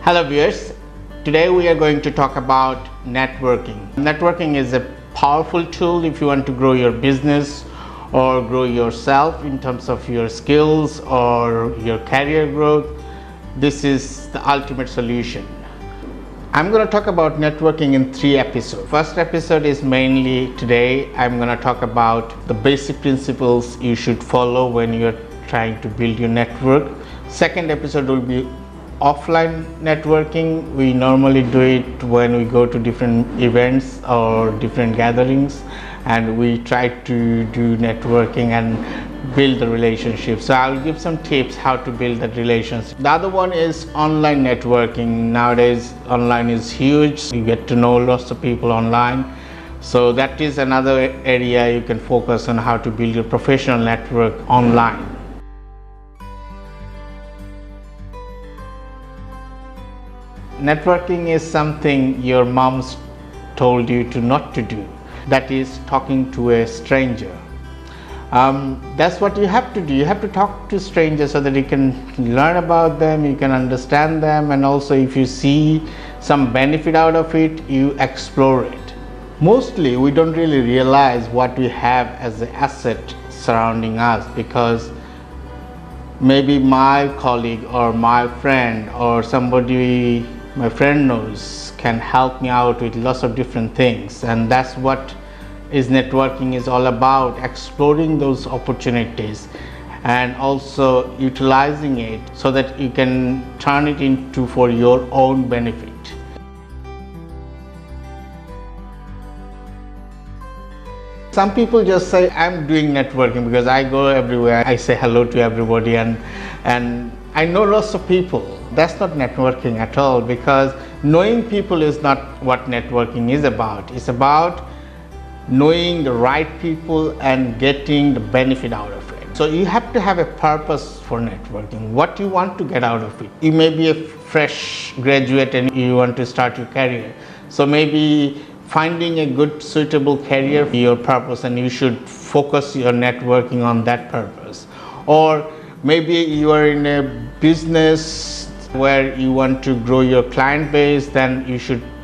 Hello viewers, today we are going to talk about networking. Networking is a powerful tool if you want to grow your business or grow yourself in terms of your skills or your career growth. This is the ultimate solution. I'm going to talk about networking in 3 episodes. First episode is mainly today I'm going to talk about the basic principles you should follow when you're trying to build your network. Second episode will be offline networking. We normally do it when we go to different events or different gatherings and we try to do networking and build the relationship. So I'll give some tips how to build that relationship. The other one is online networking. Nowadays online is huge. You get to know lots of people online. So that is another area you can focus on, how to build your professional network online. Networking is something your mom's told you to not to do. That is talking to a stranger. That's what you have to do. You have to talk to strangers so that you can learn about them, you can understand them, and also if you see some benefit out of it, you explore it. Mostly we don't really realize what we have as an asset surrounding us, because maybe my colleague or my friend or somebody my friend knows can help me out with lots of different things, and that's what networking is all about, exploring those opportunities and also utilizing it so that you can turn it into for your own benefit. Some people just say, I'm doing networking because I go everywhere, I say hello to everybody and I know lots of people. That's not networking at all, because knowing people is not what networking is about. It's about knowing the right people and getting the benefit out of it. So you have to have a purpose for networking, what you want to get out of it. You may be a fresh graduate and you want to start your career. So maybe finding a good suitable career for your purpose, and you should focus your networking on that purpose. Or maybe you are in a business where you want to grow your client base, then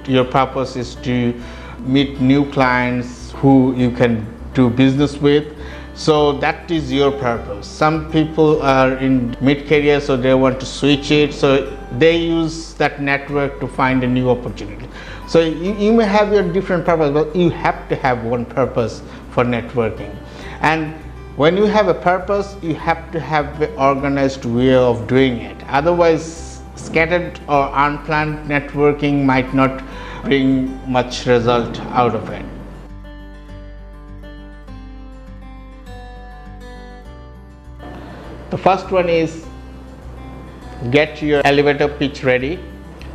your purpose is to meet new clients who you can do business with. So that is your purpose. Some people are in mid-career, so they want to switch it, so they use that network to find a new opportunity. So you may have your different purpose, but you have to have one purpose for networking. And when you have a purpose, you have to have an organized way of doing it. Otherwise, scattered or unplanned networking might not bring much result out of it. The first one is get your elevator pitch ready.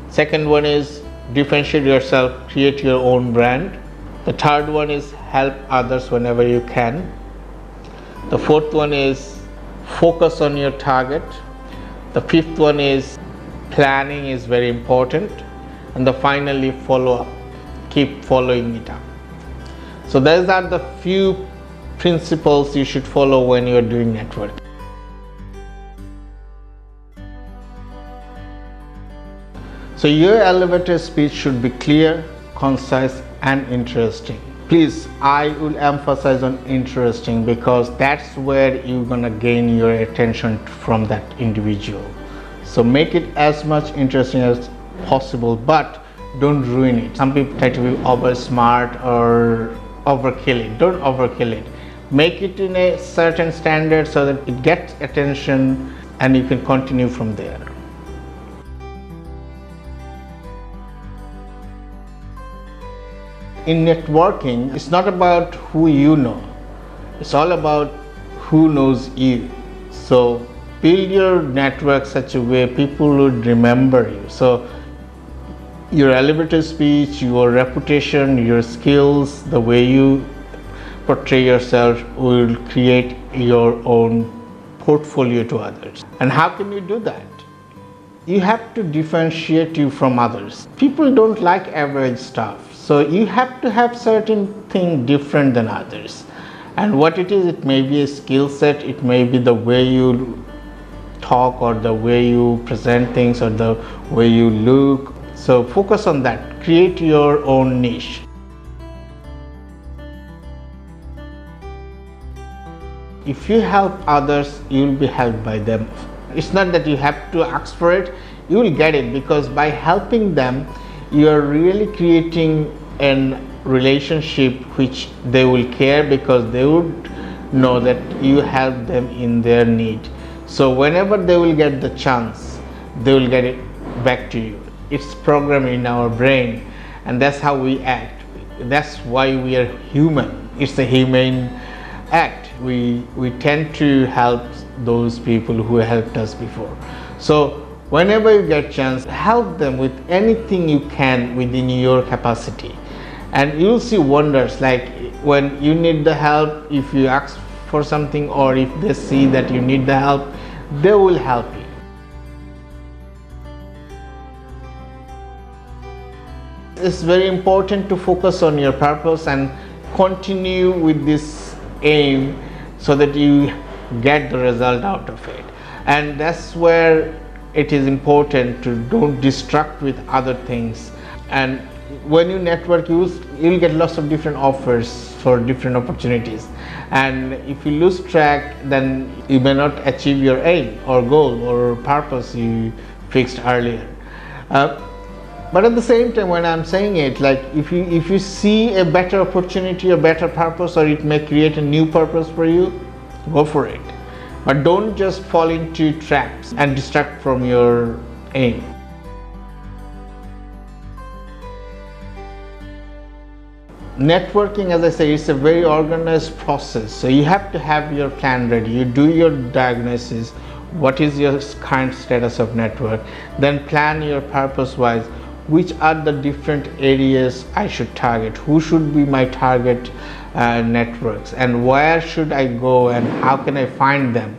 Second one is differentiate yourself, create your own brand. The third one is help others whenever you can. The fourth one is focus on your target. The fifth one is planning is very important. And finally, follow up. Keep following it up. So those are the few principles you should follow when you are doing networking. So your elevator speech should be clear, concise and interesting. Please, I will emphasize on interesting, because that's where you're gonna gain your attention from that individual. So make it as much interesting as possible, but don't ruin it. Some people try to be over smart or overkill it. Don't overkill it. Make it in a certain standard so that it gets attention and you can continue from there. In networking, it's not about who you know, it's all about who knows you. So build your network such a way people would remember you. So your elevator speech, your reputation, your skills, the way you portray yourself will create your own portfolio to others. And how can you do that? You have to differentiate you from others. People don't like average stuff. So you have to have certain thing different than others. And what it is, it may be a skill set, it may be the way you talk or the way you present things or the way you look. So focus on that. Create your own niche. If you help others, you will be helped by them. It's not that you have to ask for it, you will get it, because by helping them, you are really creating a relationship which they will care, because they would know that you help them in their need. So whenever they will get the chance, they will get it back to you. It's programmed in our brain, and that's how we act. That's why we are human. It's a humane act. We tend to help those people who helped us before. So whenever you get chance, help them with anything you can within your capacity, and you'll see wonders. Like when you need the help, if you ask for something, or if they see that you need the help, they will help you. It's very important to focus on your purpose and continue with this aim so that you get the result out of it. And that's where it is important to don't distract with other things. And when you network, you'll get lots of different offers for different opportunities, and if you lose track, then you may not achieve your aim or goal or purpose you fixed earlier. But at the same time, when I'm saying it, like if you see a better opportunity, a better purpose, or it may create a new purpose for you, go for it. But don't just fall into traps and distract from your aim. Networking, as I say, is a very organized process. So you have to have your plan ready. You do your diagnosis. What is your current status of network? Then plan your purpose wise. Which are the different areas I should target? Who should be my target networks? And where should I go, and how can I find them?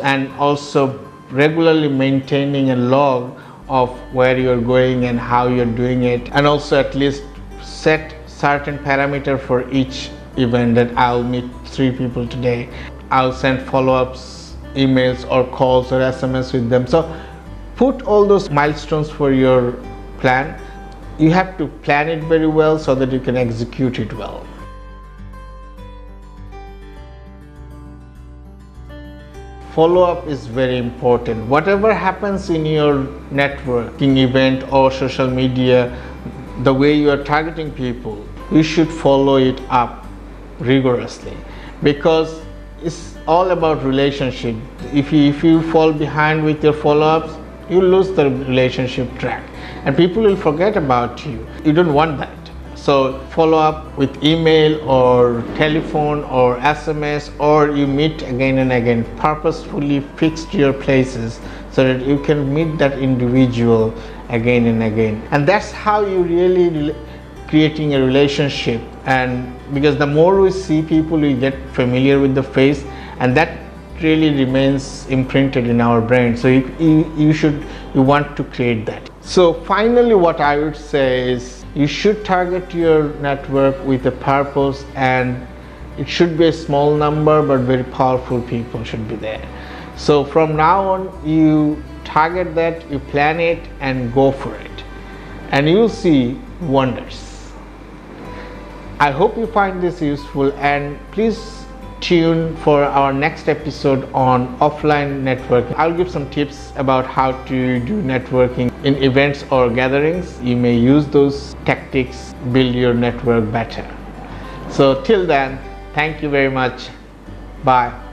And also regularly maintaining a log of where you're going and how you're doing it. And also at least set certain parameter for each event, that I'll meet 3 people today. I'll send follow-ups, emails or calls or SMS with them. So put all those milestones for your plan. You have to plan it very well so that you can execute it well. Follow-up is very important. Whatever happens in your networking event or social media, the way you are targeting people, you should follow it up rigorously, because it's all about relationship. If you fall behind with your follow-ups, you lose the relationship track and people will forget about you. You don't want that. So follow up with email or telephone or SMS, or you meet again and again. Purposefully fixed your places so that you can meet that individual again and again. And that's how you really creating a relationship. And because the more we see people, we get familiar with the face, and that really remains imprinted in our brain. So you want to create that. So finally, what I would say is you should target your network with a purpose, and it should be a small number but very powerful people should be there. So from now on, you target that, you plan it and go for it, and you'll see wonders. I hope you find this useful, and please tune for our next episode on offline networking. I'll give some tips about how to do networking in events or gatherings. You may use those tactics, build your network better. So till then, thank you very much. Bye.